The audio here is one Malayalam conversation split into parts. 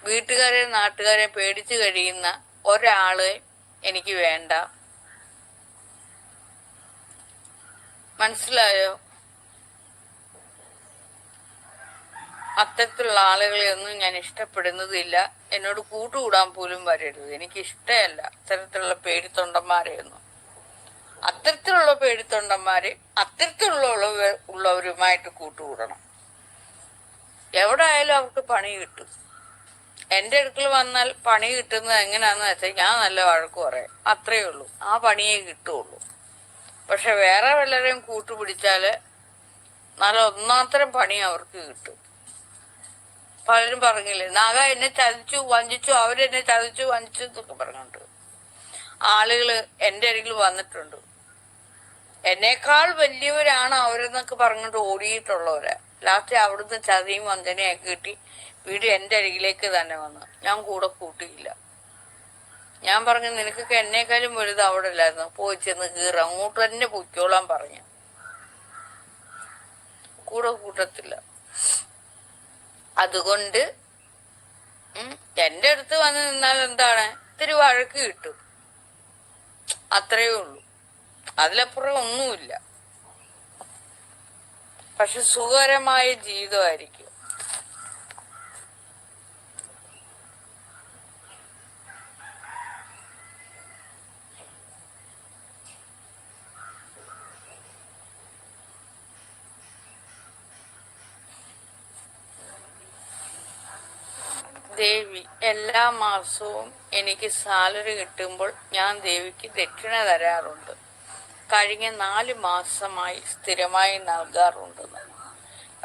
വീട്ടുകാരെ നാട്ടുകാരെ പേടിച്ചു കഴിയുന്ന ഒരാള് എനിക്ക് വേണ്ട. മനസ്സിലായോ? അത്തരത്തിലുള്ള ആളുകളെ ഒന്നും ഞാൻ ഇഷ്ടപ്പെടുന്നതില്ല. എന്നോട് കൂട്ടുകൂടാൻ പോലും വരരുത്. എനിക്ക് ഇഷ്ടമല്ല അത്തരത്തിലുള്ള പേടിത്തൊണ്ടന്മാരെയൊന്നും. അത്തരത്തിലുള്ള പേടിത്തൊണ്ടന്മാര് ഉള്ളവരുമായിട്ട് കൂട്ടുകൂടണം. എവിടെ ആയാലും അവർക്ക് പണി കിട്ടും. എന്റെ അടുക്കൽ വന്നാൽ പണി കിട്ടുന്നത് എങ്ങനെയാന്ന് വെച്ചാൽ ഞാൻ നല്ല വഴക്ക് പറയാം, അത്രയേ ഉള്ളൂ. ആ പണിയേ കിട്ടുള്ളൂ. പക്ഷെ വേറെ വല്ലരെയും കൂട്ടുപിടിച്ചാല് നല്ല ഒന്നാന്തരം പണി അവർക്ക് കിട്ടും. പലരും പറഞ്ഞില്ലേ, നാഗ എന്നെ ചതിച്ചു വഞ്ചിച്ചു, അവരെന്നെ ചതിച്ചു വഞ്ചിച്ചു എന്നൊക്കെ പറഞ്ഞോണ്ട് ആളുകള് എന്റെ അരികിൽ വന്നിട്ടുണ്ട്. എന്നേക്കാൾ വലിയവരാണ് അവരെന്നൊക്കെ പറഞ്ഞിട്ട് ഓടിയിട്ടുള്ളവരാ. ലാസ്റ്റ് അവിടുന്ന് ചതിയും വഞ്ചനയൊക്കെ കിട്ടി വീട് എന്റെ അരികിലേക്ക് തന്നെ വന്നു. ഞാൻ കൂടെ കൂട്ടിയില്ല. ഞാൻ പറഞ്ഞു, നിനക്കൊക്കെ എന്നേക്കാളും വലുത് അവിടെ ഇല്ലായിരുന്നു, പോയി ചെന്ന് കീറ, അങ്ങോട്ട് തന്നെ പൊയ്ക്കോളാൻ പറഞ്ഞു. കൂടെ കൂട്ടത്തില്ല. അതുകൊണ്ട് എന്റെ അടുത്ത് വന്ന് നിന്നാൽ എന്താണ്, ഇത്തിരി വഴക്ക് കിട്ടും, അത്രയേ ഉള്ളൂ. അതിലപ്പുറം ഒന്നുമില്ല. പക്ഷെ സുഖകരമായ ജീവിതമായിരിക്കും. ദേവി, എല്ലാ മാസവും എനിക്ക് സാലറി കിട്ടുമ്പോൾ ഞാൻ ദേവിക്ക് ദക്ഷിണ തരാറുണ്ട്. കഴിഞ്ഞ 4 മാസമായി സ്ഥിരമായി നൽകാറുണ്ടെന്ന്.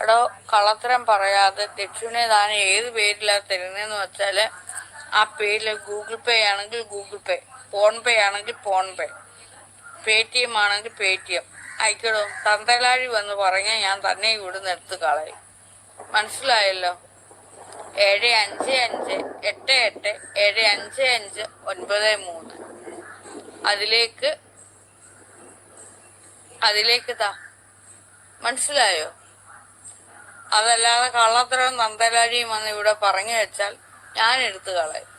എടോ, കള്ളത്തരം പറയാതെ ദക്ഷിണ താൻ ഏത് പേരിലാണ് തരുന്നതെന്ന് വെച്ചാല് ആ പേരിൽ ഗൂഗിൾ പേ ആണെങ്കിൽ ഗൂഗിൾ പേ, ഫോൺ പേ ആണെങ്കിൽ ഫോൺ പേ, പേടിഎം ആണെങ്കിൽ പേടിഎം അയക്കടോ. തന്തലാഴി വന്ന് പറഞ്ഞാൽ ഞാൻ തന്നെ ഇവിടുന്ന് എടുത്ത് കളയും. മനസ്സിലായല്ലോ? 7558875593 അതിലേക്ക് താ. മനസ്സിലായോ? അതല്ലാതെ കള്ളത്തരവും നന്തലാഴിയും വന്ന് ഇവിടെ പറഞ്ഞു വെച്ചാൽ ഞാൻ എടുത്തു കളയും.